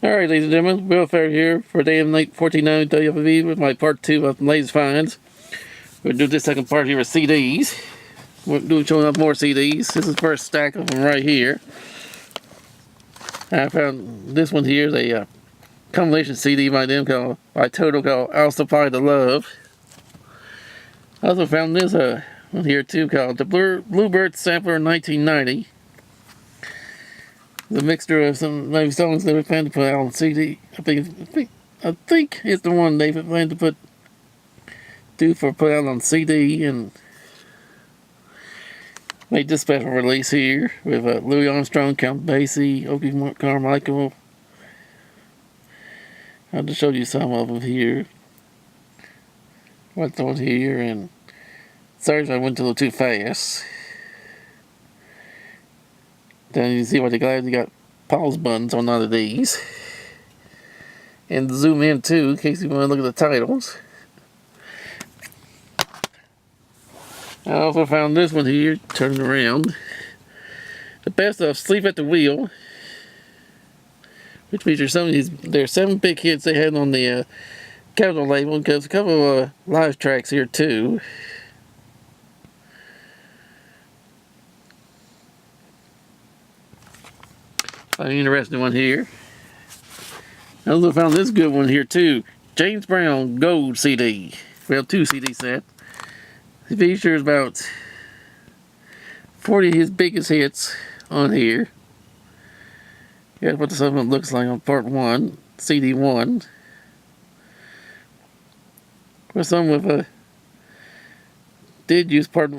Alright, ladies and gentlemen, Will Fair here for day and night 49 WFV with my part 2 of Latest Finds. We're going to do this second part here with CDs. We're doing showing up more CDs. This is the first stack of them right here. I found this one here is a compilation CD by Toto called I'll Supply the Love. I also found this one here too called The Bluebird Sampler 1990. The mixture of some maybe songs they were planning to put out on CD. I think it's the one they planned to put out on CD and made this special release here with Louis Armstrong, Count Basie, Okie Carmichael. I'll just show you some of them here. What's on here, and sorry if I went a little too fast. Then you see what they got Paul's buttons on none of these. And zoom in too, in case you want to look at the titles. I also found this one here, turning around. The best of Sleep at the Wheel, which features some of these. There are 7 big hits they had on the Capitol label, because a couple of live tracks here too. An interesting one here. I also found this good one here too. James Brown Gold CD. Well, 2 CD set. It features about 40 of his biggest hits on here. Here's what some of it looks like on part 1, CD 1. With some with did use part 2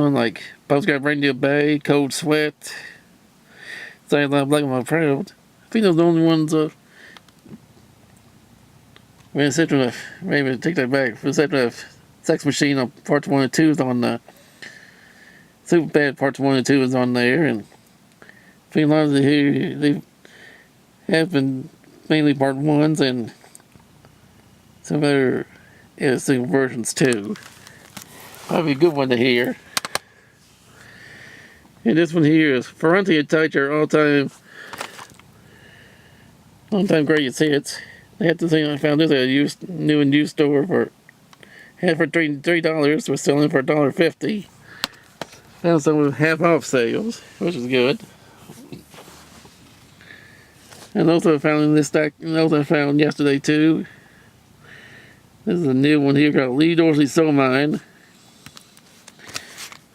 on, like Postcard Reindeer Bay, Cold Sweat, Say Loud Black My Proud. I think those are the only ones maybe take that back. For the Sex Machine on parts 1 and 2 is on Super Bad parts 1 and 2 is on there, and I think a lot of here they have been mainly part 1s and some other single versions too. Probably a good one to hear. And this one here is Ferranti and Teicher all-time greatest hits. They had this thing, I found this at a new and used store for $3. We're selling for $1.50. Found some with half off sales, which is good. And also found in this stack, and also I found yesterday too. This is a new one here called Lee Dorsey Soul Mine.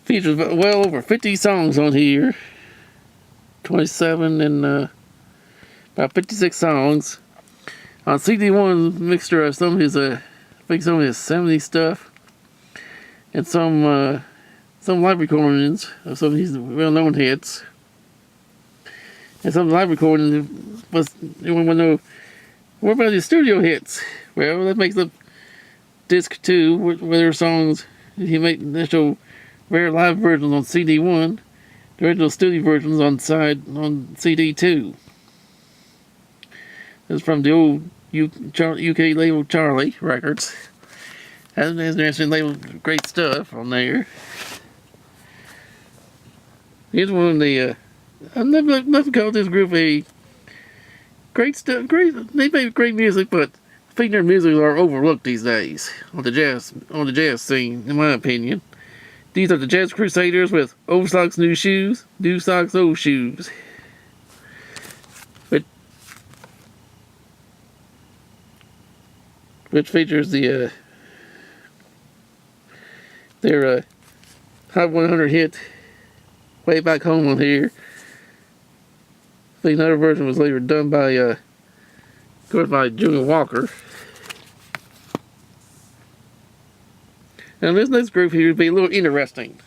Features well over 50 songs on here. 27 and about 56 songs. On CD 1, mixture of some of his, I think some of his 70s stuff. And some live recordings of some of these well-known hits. And some live recordings was, you want to know, what about his studio hits? Well, that makes up disc 2, where there are songs he made initial rare live versions on CD 1, the original studio versions on CD 2. This is from the old UK label Charlie Records. Has an interesting label, great stuff on there. Here's one of the I've never called this group a great stuff. They make great music, but I think their music are overlooked these days on the jazz scene, in my opinion. These are the Jazz Crusaders with Old Socks, New Shoes, New Socks, Old Shoes. Which features their Hot 100 hit Way Back Home on here. I think another version was later done by Junior Walker. Now this next group here would be a little interesting.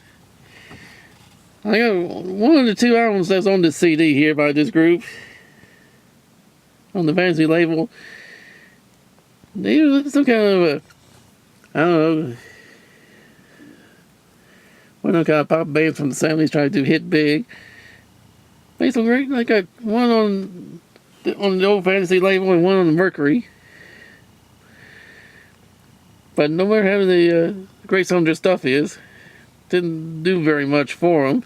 I got one of the 2 albums that's on this CD here by this group. On the Fantasy label. They were some kind of I don't know, one of the kind of pop bands from the 70s trying to hit big. They some great, I got one on the old Fantasy label and one on the Mercury. But no matter how the great some of their stuff is, didn't do very much for them.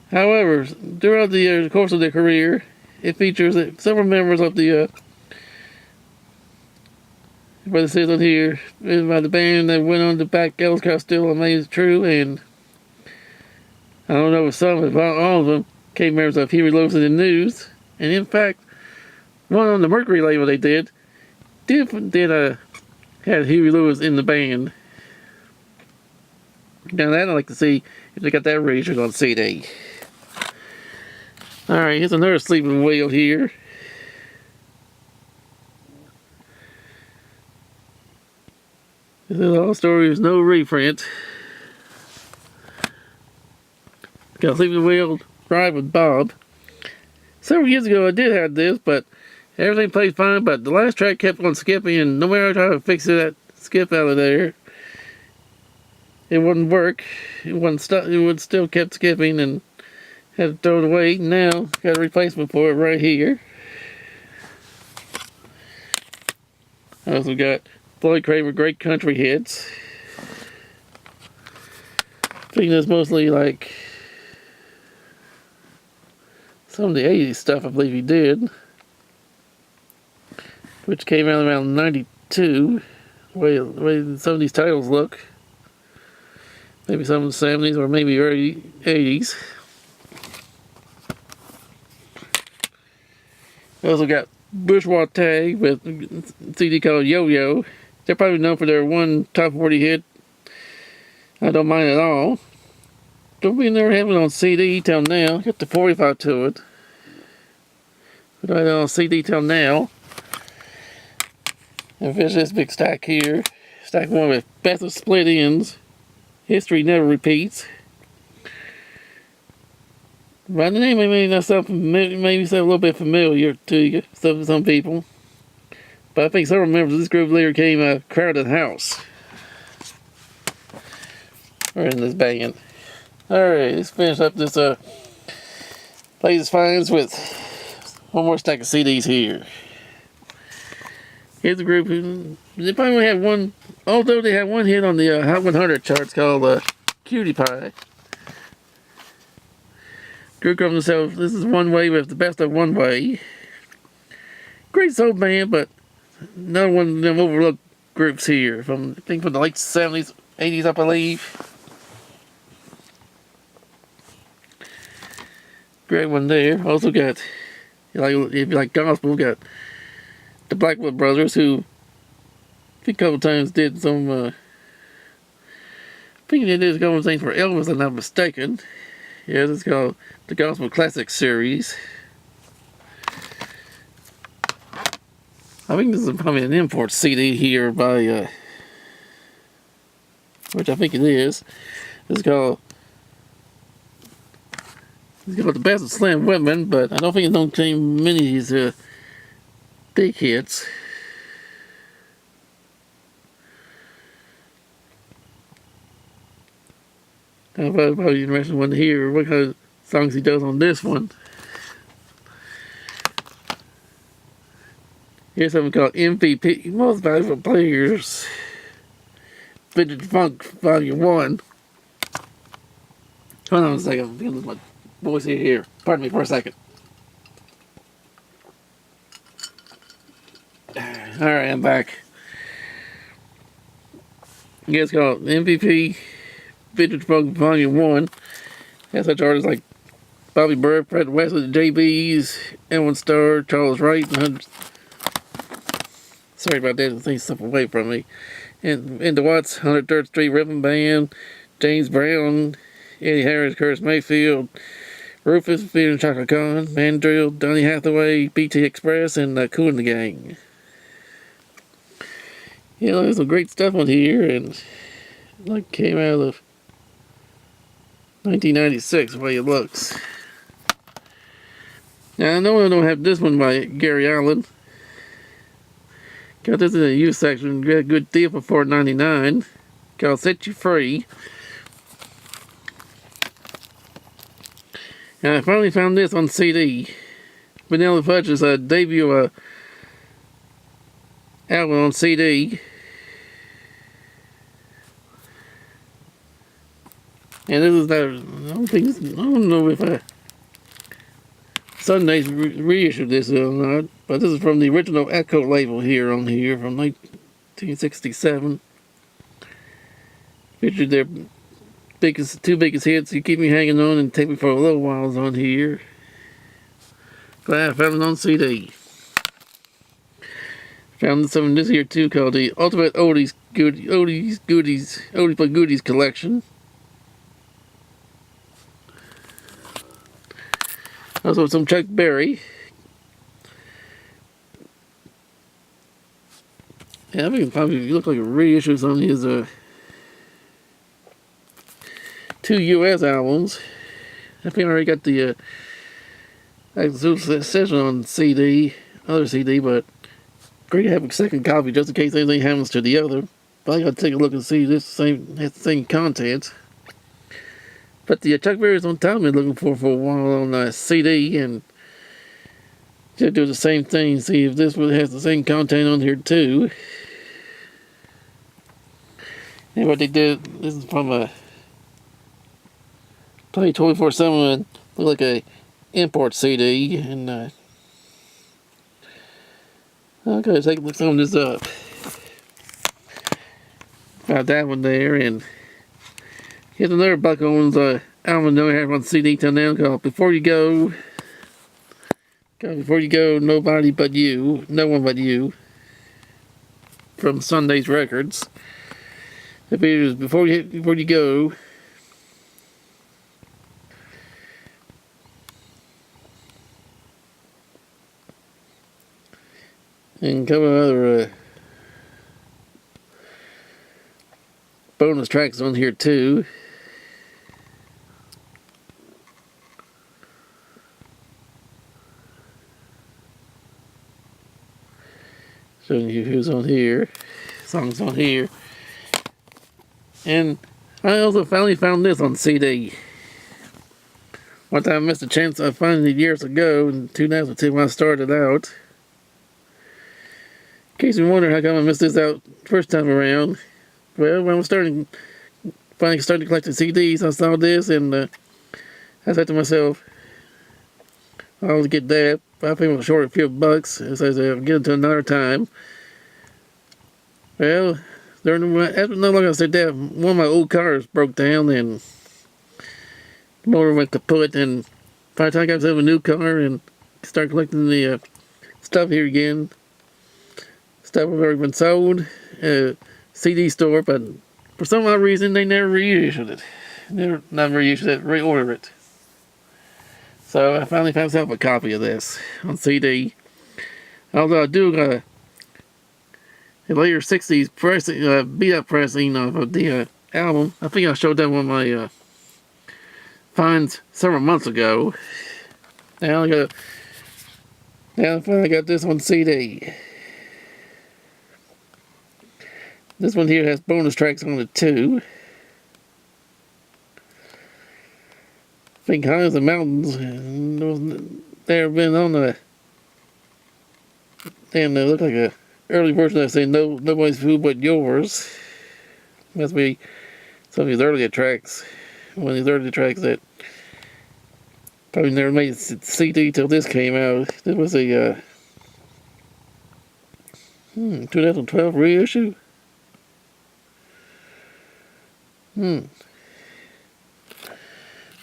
However, throughout the course of their career, it features several members of the what it says on here, by the band that went on to back Elvis Costello and Made It True, and I don't know if some, if all of them came members of Huey Lewis and the News, and in fact, one on the Mercury label they did had Huey Lewis in the band. Now that I'd like to see if they got that reissued on CD. Alright, here's another Sleeping Whale here. This is all stories, no reprint. Got Sleeping Whale Ride with Bob. Several years ago I did have this, but everything played fine, but the last track kept on skipping, and no matter how I tried to fix that skip out of there, it wouldn't work. It wouldn't stop. It would still kept skipping, and had to throw it away. Now got a replacement for it right here. I also got Floyd Craver Great Country Hits. I think that's mostly like some of the 80s stuff I believe he did, which came out around 92. The way some of these titles look. Maybe some of the 70s or maybe early 80s. I also got Bourgeois Tag with a CD called Yo-Yo. They're probably known for their one top 40 hit, I Don't Mind At All. Don't be never have it on CD till now. Got the 45 to it. But I had it on CD till now. And finish this big stack here. Stack one with Best of Split Ends. History Never Repeats. By the name, maybe not something, maybe sound a little bit familiar to you, some people. But I think several members of this group later came a Crowded House. Or in this band. Alright, let's finish up this latest finds with one more stack of CDs here. Here's a group who, they probably only have one, although they have one hit on the Hot 100 charts called Cutie Pie. Group of themselves, this is One Way with the Best of One Way. Great soul band, but another one of them overlooked groups here. I think from the late 70s, 80s, I believe. Great one there. Also got, if you like gospel, got the Blackwood Brothers, who I think a couple times did some, I think they did a couple of things for Elvis, if I'm not mistaken. Yeah, this is called the Gospel Classic Series. I think this is probably an import CD here by, which I think it is. It's called The Best of Slim Women, but I don't think it don't contain many of these big hits. I'm probably interested in one to hear what kind of songs he does on this one. Here's something called MVP, Most Valuable Players. Vintage Funk Volume 1. Hold on a second, I'm going to lose my voice here. Pardon me for a second. Alright, I'm back. Yeah, it's called MVP Vintage Funk Volume 1. Has such artists like Bobby Burke, Fred Wesley, the JBs, Edwin Starr, Charles Wright, and sorry about that, to take stuff away from me. And the Watts, 103rd Street Rhythm Band, James Brown, Eddie Harris, Curtis Mayfield, Rufus, Fear and Chaka Khan, Mandrill, Donny Hathaway, BT Express, and Kool and the Gang. Yeah, there's some great stuff on here, and like came out of 1996, the way it looks. Now I know I don't have this one by Gary Allan. Got this in the used section. Got a good deal for $4.99. Called Set You Free. And I finally found this on CD. Vanilla Fudge's debut album on CD. And this is that. I don't know if I Sundays reissued this or not, but this is from the original Echo label here on here from 1967. Featured their two biggest hits, You Keep Me Hanging On and Take Me For a Little While on here. Glad I found it on CD. Found some in this here too called the Ultimate Oldies but Goodies Collection. Also some Chuck Berry. Yeah, I think probably look like a reissue on his 2 US albums. I think I already got the session on other CD, but great to have a second copy just in case anything happens to the other. But I gotta take a look and see if this has the same content. But the Chuck Berry's on time I've been looking for a while on CD, and just do the same thing, see if this really has the same content on here too. And what they did, this is from a Play 24/7, look like a import CD, and okay, take a look some of this up. Got that one there, and here's another Buck Owens album I have on CD till now called Before You Go. Before You Go, Nobody But You, No One But You, from Sundays Records. The video is Before You Go. And a couple of other bonus tracks on here too. Showing you who's on here, songs on here. And I also finally found this on CD. One time I missed a chance of finding it years ago in 2002 when I started out. In case you wonder how come I missed this out first time around, well, when I was finally started collecting CDs, I saw this and I said to myself, I'll get that. I think it was short a few bucks. I said I'll get it to another time. Well, no longer I said that, one of my old cars broke down and the motor went kaput, and by the time I got myself a new car and started collecting the stuff here again, stuff had already been sold, CD store, but for some odd reason they never reissued it. Not reissued it, reordered it. So I finally found myself a copy of this on CD. Although I do a later 60s pressing, beat-up pressing of the album. I think I showed that one of my finds several months ago. Now I finally got this on CD. This one here has bonus tracks on it too. I think High as the Mountains. They've been on the. Damn, they look like a early version that say Nobody's Food But Yours. Must be some of these earlier tracks. One of these earlier tracks that probably never made a CD till this came out. This was a 2012 reissue.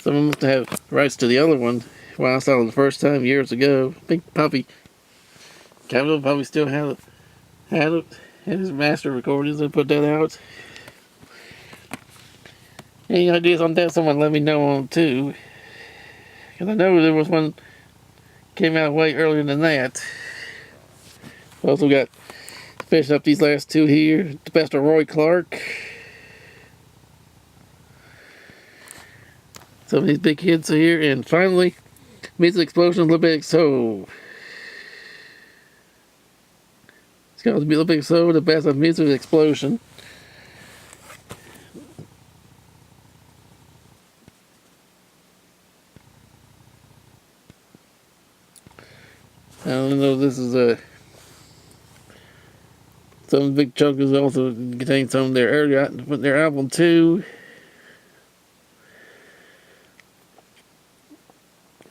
Someone must have rights to the other one. Well, I saw it the first time years ago. I think Capitol probably still had his master recordings and put that out. Any ideas on that? Someone let me know on too. Because I know there was one came out way earlier than that. We also got finishing up these last two here. The Best of Roy Clark. Some of these big hits are here, and finally, Music Explosion, Little Big Soul. It's got to be Little Big Soul, the best of Music Explosion. I don't know if this is some big chunk is also contains some of their earlier their album too.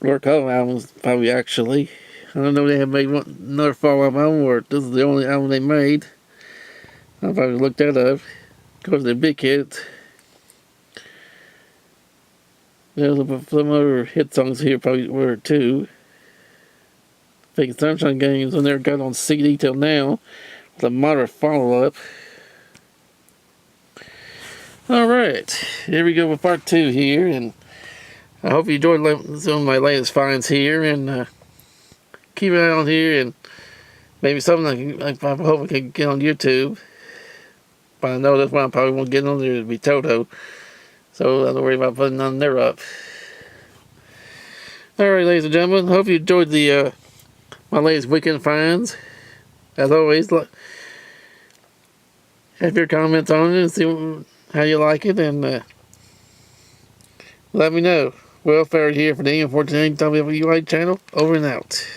or a couple albums, probably actually. I don't know if they have made another follow up album, or this is the only album they made. I'll probably look that up. Of course, they're big hits. There's some other hit songs here, probably were too. Fake Sunshine Games, I never got on CD till now. With a moderate follow up. Alright, here we go with part 2 here, and I hope you enjoyed some of my latest finds here, and keep an eye on here, and maybe something I hope I can get on YouTube. But I know that's one I probably won't get on there to be Toto, so I don't worry about putting none there up. Alright, ladies and gentlemen, hope you enjoyed the my latest weekend finds. As always, have your comments on it and see how you like it, and let me know. Will Ferret here for the EM14 WWI channel. Over and out.